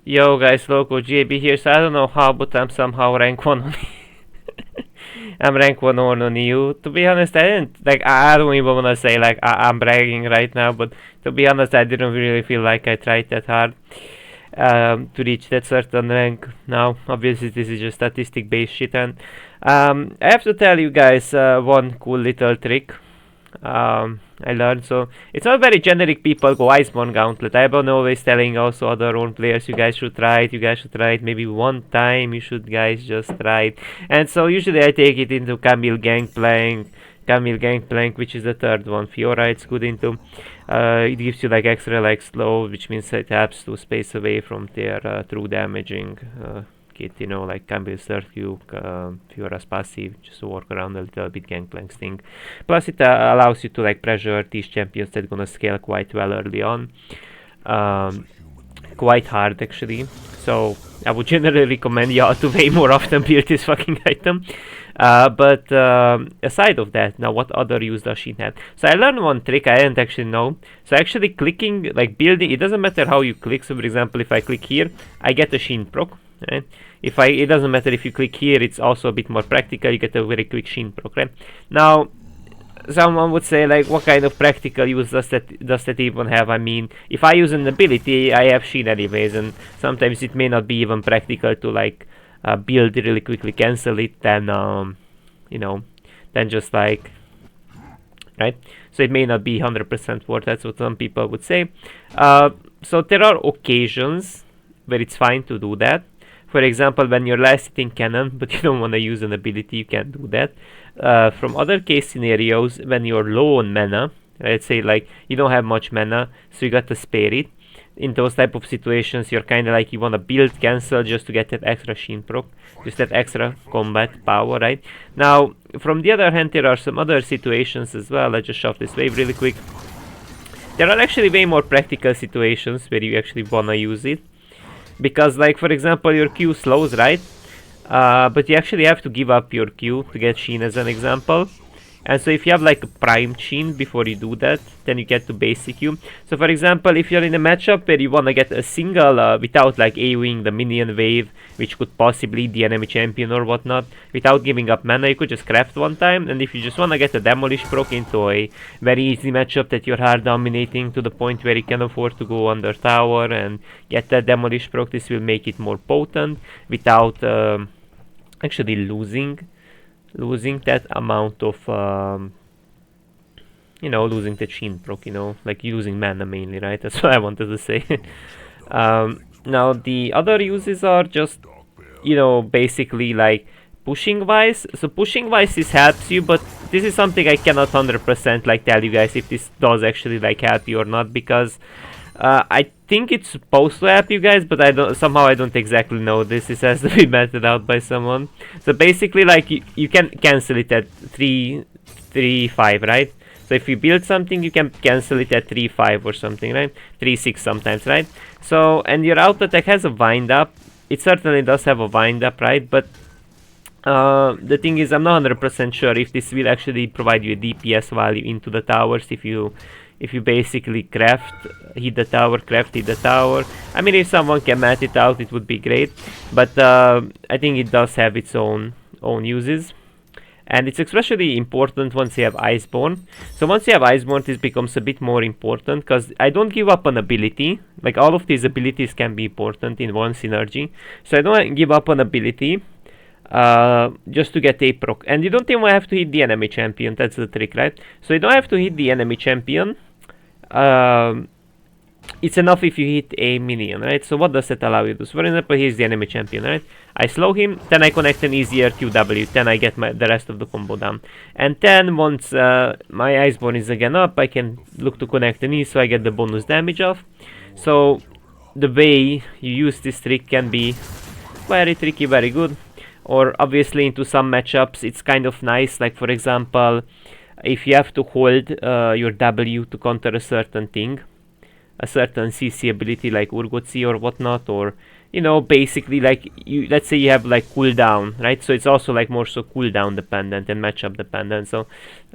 Yo guys, Loco JB here. So I don't know how, but I'm somehow rank 1 on I'm rank 1 Ornn on EU. To be honest, I didn't, like, I don't even wanna say, like, I'm bragging right now, but to be honest, I didn't really feel like I tried that hard to reach that certain rank. Now, obviously, this is just statistic based shit, and I have to tell you guys one cool little trick I learned. So it's not very generic. People go Iceborne Gauntlet. I've been always telling also other own players, you guys should try it. You guys should try it. Maybe one time you should guys just try it. And so usually I take it into Camille Gangplank. Camille Gangplank, which is the third one. Fiora, it's good into. It gives you like extra like slow, which means it helps to space away from their true damaging kit, you know, like Campbell's third Q, Fiora's passive, just to work around a little bit Gangplank's thing. Plus it allows you to like pressure these champions that gonna scale quite well early on. Quite hard actually. So I would generally recommend y'all to way more often build this fucking item. But aside of that, now what other use does she have? So I learned one trick I didn't actually know. So actually clicking, like building, it doesn't matter how you click. So for example, if I click here, I get a sheen proc. Right? It doesn't matter if you click here, it's also a bit more practical. You get a very quick sheen proc. Right? Now, someone would say like, what kind of practical use does that even have? I mean, if I use an ability, I have sheen anyways, and sometimes it may not be even practical to like build really quickly, cancel it, then you know, then just like, right? So it may not be 100% worth. That's what some people would say. So there are occasions where it's fine to do that. For example, when you're last hitting cannon, but you don't want to use an ability, you can do that. From other case scenarios, when you're low on mana, let's say like you don't have much mana, so you got to spare it. In those type of situations, you're kind of like you want to build cancel just to get that extra sheen proc, just that extra combat power, right? Now, from the other hand, there are some other situations as well. Let's just shove this wave really quick. There are actually way more practical situations where you actually want to use it. Because like for example your Q slows, right? But you actually have to give up your Q to get sheen as an example. And so if you have like a prime sheen before you do that, then you get to basic Q. So for example, if you're in a matchup where you want to get a single without like AoEing the minion wave, which could possibly the enemy champion or whatnot, without giving up mana, you could just craft one time. And if you just want to get a demolish proc into a very easy matchup that you're hard dominating to the point where you can afford to go under tower and get that demolish proc, this will make it more potent without actually losing that amount of you know, losing the sheen proc, you know, like using mana mainly, right? That's what I wanted to say. Now the other uses are just, you know, basically like pushing wise. So pushing wise this helps you, but this is something I cannot 100% like tell you guys if this does actually like help you or not, because I think it's supposed to help you guys, but I don't exactly know this. This has to be meted out by someone. So basically like you can cancel it at 3-5, right? So if you build something, you can cancel it at 3-5 or something, right? 3-6 sometimes, right? So, and your auto attack has a wind up. It certainly does have a wind up, right? But the thing is, I'm not 100% sure if this will actually provide you a DPS value into the towers if you basically hit the tower. I mean, if someone can mat it out, it would be great. But I think it does have its own uses. And it's especially important once you have Iceborne. So once you have Iceborne, this becomes a bit more important, because I don't give up an ability. Like all of these abilities can be important in one synergy. So I don't give up an ability just to get a proc. And you don't even have to hit the enemy champion. That's the trick, right? So you don't have to hit the enemy champion. It's enough if you hit a minion, right? So what does that allow you to do? So for example, here's the enemy champion, right? I slow him, then I connect an easier QW, then I get the rest of the combo down. And then once my Iceborne is again up, I can look to connect an E, so I get the bonus damage off. So the way you use this trick can be very tricky, very good. Or obviously into some matchups it's kind of nice, like for example, if you have to hold your W to counter a certain thing, a certain CC ability like Urgotzi or whatnot, or you know, basically like let's say you have like cooldown, right? So it's also like more so cooldown dependent and matchup dependent. So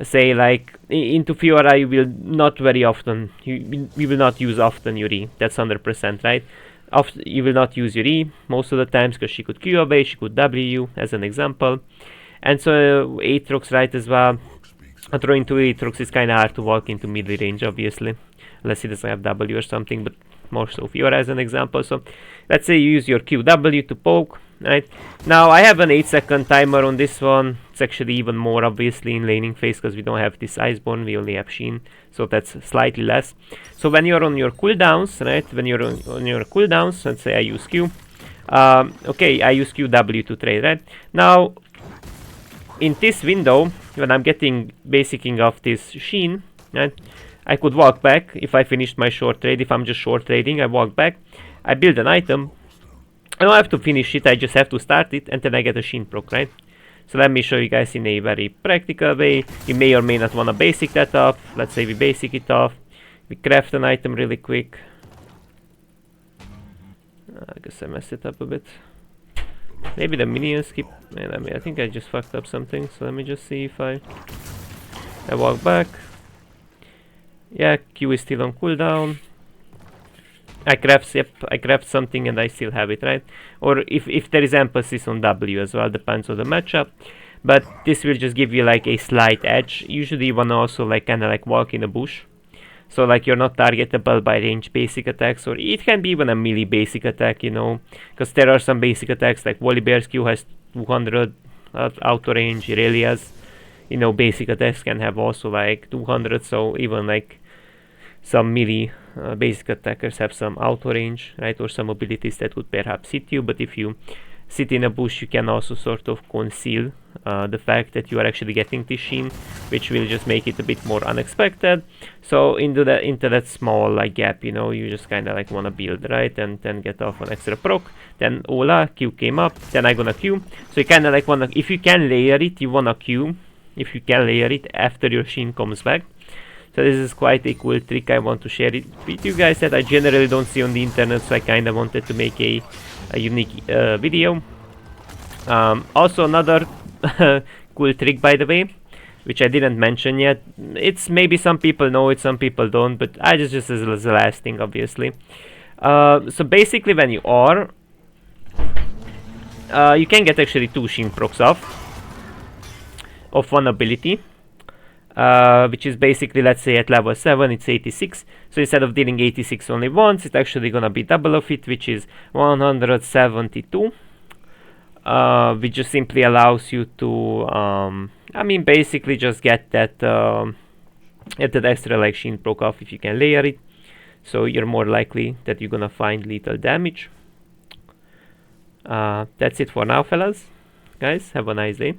say like into Fiora you will not very often, you will not use often Yuri, that's 100%, right? You will not use your E most of the times because she could Q away, she could W you, as an example. And so Aatrox right as well. Throwing two Aatrox is kind of hard to walk into mid range, obviously, unless he doesn't have W or something, but more so Fiora as an example. So let's say you use your QW to poke, right? Now I have an 8-second timer on this one. It's actually even more obviously in laning phase because we don't have this Iceborne, we only have Sheen, so that's slightly less. So when you're on your cooldowns, right? When you're on your cooldowns, let's say I use Q. Okay, I use QW to trade, right? Now in this window, when I'm getting basicing off this Sheen, right? I could walk back if I finished my short trade. If I'm just short trading, I walk back, I build an item. I don't have to finish it, I just have to start it, and then I get a Sheen proc, right? So let me show you guys in a very practical way. You may or may not want to basic that off. Let's say we basic it off. We craft an item really quick. I guess I messed it up a bit. Maybe the minions keep... I think I just fucked up something, so let me just see if I walk back. Yeah, Q is still on cooldown. I craft something and I still have it, right? Or if there is emphasis on W as well, depends on the matchup. But this will just give you like a slight edge. Usually you wanna also like kinda like walk in a bush. So like you're not targetable by range basic attacks, or it can be even a melee basic attack, you know, because there are some basic attacks like Volibear's Q has 200 auto range, Irelia's, you know, basic attacks can have also like 200, so even like some melee basic attackers have some auto range, right, or some abilities that would perhaps hit you, but if you sit in a bush you can also sort of conceal the fact that you are actually getting this Sheen, which will just make it a bit more unexpected. So into that small like gap, you know, you just kind of like want to build, right, and then get off an extra proc. Then Ola, Q came up, then I gonna Q. So you kind of like wanna, if you can layer it, you wanna Q. If you can layer it after your Sheen comes back. So this is quite a cool trick. I want to share it with you guys that I generally don't see on the internet, so I kind of wanted to make a unique video. Also another cool trick, by the way, which I didn't mention yet. It's maybe some people know it, some people don't, but I just as the last thing, obviously. So basically when you are, you can get actually 2 Sheen procs off of one ability. Which is basically, let's say at level 7 it's 86, so instead of dealing 86 only once, it's actually gonna be double of it, which is 172, which just simply allows you to I mean basically just get that extra like Sheen proc off if you can layer it, so you're more likely that you're gonna find lethal damage. That's it for now, fellas. Guys, have a nice day.